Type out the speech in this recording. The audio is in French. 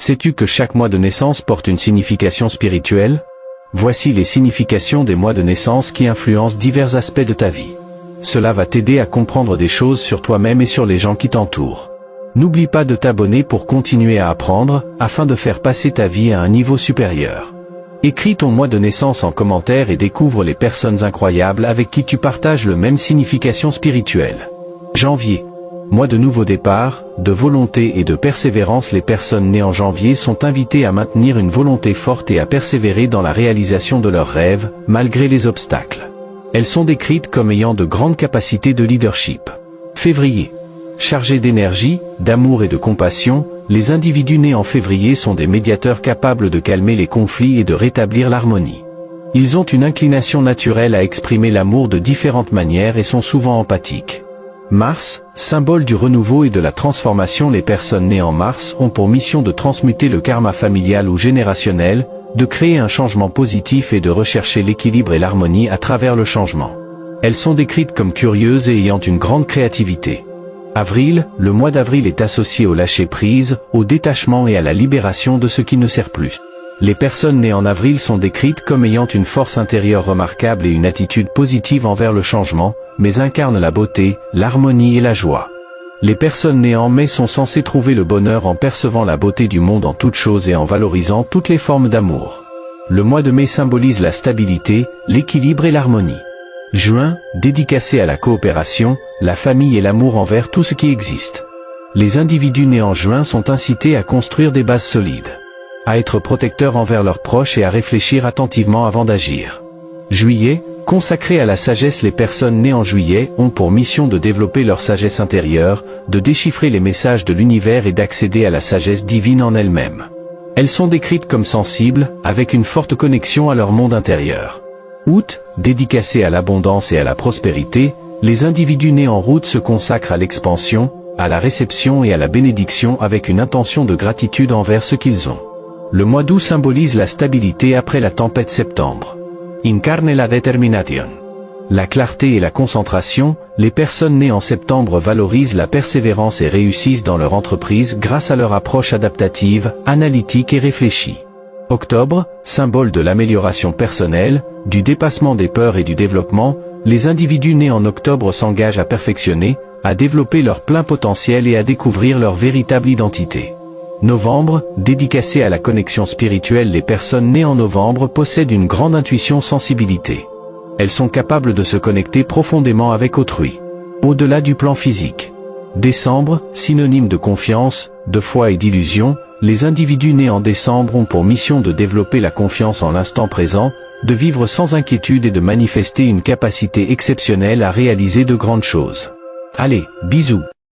Sais-tu que chaque mois de naissance porte une signification spirituelle? Voici les significations des mois de naissance qui influencent divers aspects de ta vie. Cela va t'aider à comprendre des choses sur toi-même et sur les gens qui t'entourent. N'oublie pas de t'abonner pour continuer à apprendre, afin de faire passer ta vie à un niveau supérieur. Écris ton mois de naissance en commentaire et découvre les personnes incroyables avec qui tu partages le même signification spirituelle. Janvier. Mois de nouveau départ, de volonté et de persévérance. Les personnes nées en janvier sont invitées à maintenir une volonté forte et à persévérer dans la réalisation de leurs rêves, malgré les obstacles. Elles sont décrites comme ayant de grandes capacités de leadership. Février. Chargés d'énergie, d'amour et de compassion, les individus nés en février sont des médiateurs capables de calmer les conflits et de rétablir l'harmonie. Ils ont une inclination naturelle à exprimer l'amour de différentes manières et sont souvent empathiques. Mars, symbole du renouveau et de la transformation. Les personnes nées en mars ont pour mission de transmuter le karma familial ou générationnel, de créer un changement positif et de rechercher l'équilibre et l'harmonie à travers le changement. Elles sont décrites comme curieuses et ayant une grande créativité. Avril, le mois d'avril est associé au lâcher-prise, au détachement et à la libération de ce qui ne sert plus. Les personnes nées en avril sont décrites comme ayant une force intérieure remarquable et une attitude positive envers le changement, mais incarnent la beauté, l'harmonie et la joie. Les personnes nées en mai sont censées trouver le bonheur en percevant la beauté du monde en toutes choses et en valorisant toutes les formes d'amour. Le mois de mai symbolise la stabilité, l'équilibre et l'harmonie. Juin, dédicacé à la coopération, la famille et l'amour envers tout ce qui existe. Les individus nés en juin sont incités à construire des bases solides, à être protecteurs envers leurs proches et à réfléchir attentivement avant d'agir. Juillet, consacré à la sagesse. Les personnes nées en juillet ont pour mission de développer leur sagesse intérieure, de déchiffrer les messages de l'univers et d'accéder à la sagesse divine en elles-mêmes. Elles sont décrites comme sensibles, avec une forte connexion à leur monde intérieur. Août, dédicacé à l'abondance et à la prospérité, les individus nés en août se consacrent à l'expansion, à la réception et à la bénédiction avec une intention de gratitude envers ce qu'ils ont. Le mois d'août symbolise la stabilité après la tempête septembre. Incarne la determinación. La clarté et la concentration. Les personnes nées en septembre valorisent la persévérance et réussissent dans leur entreprise grâce à leur approche adaptative, analytique et réfléchie. Octobre, symbole de l'amélioration personnelle, du dépassement des peurs et du développement. Les individus nés en octobre s'engagent à perfectionner, à développer leur plein potentiel et à découvrir leur véritable identité. Novembre, dédicacé à la connexion spirituelle. Les personnes nées en novembre possèdent une grande intuition-sensibilité. Elles sont capables de se connecter profondément avec autrui, au-delà du plan physique. Décembre, synonyme de confiance, de foi et d'illusion. Les individus nés en décembre ont pour mission de développer la confiance en l'instant présent, de vivre sans inquiétude et de manifester une capacité exceptionnelle à réaliser de grandes choses. Allez, bisous.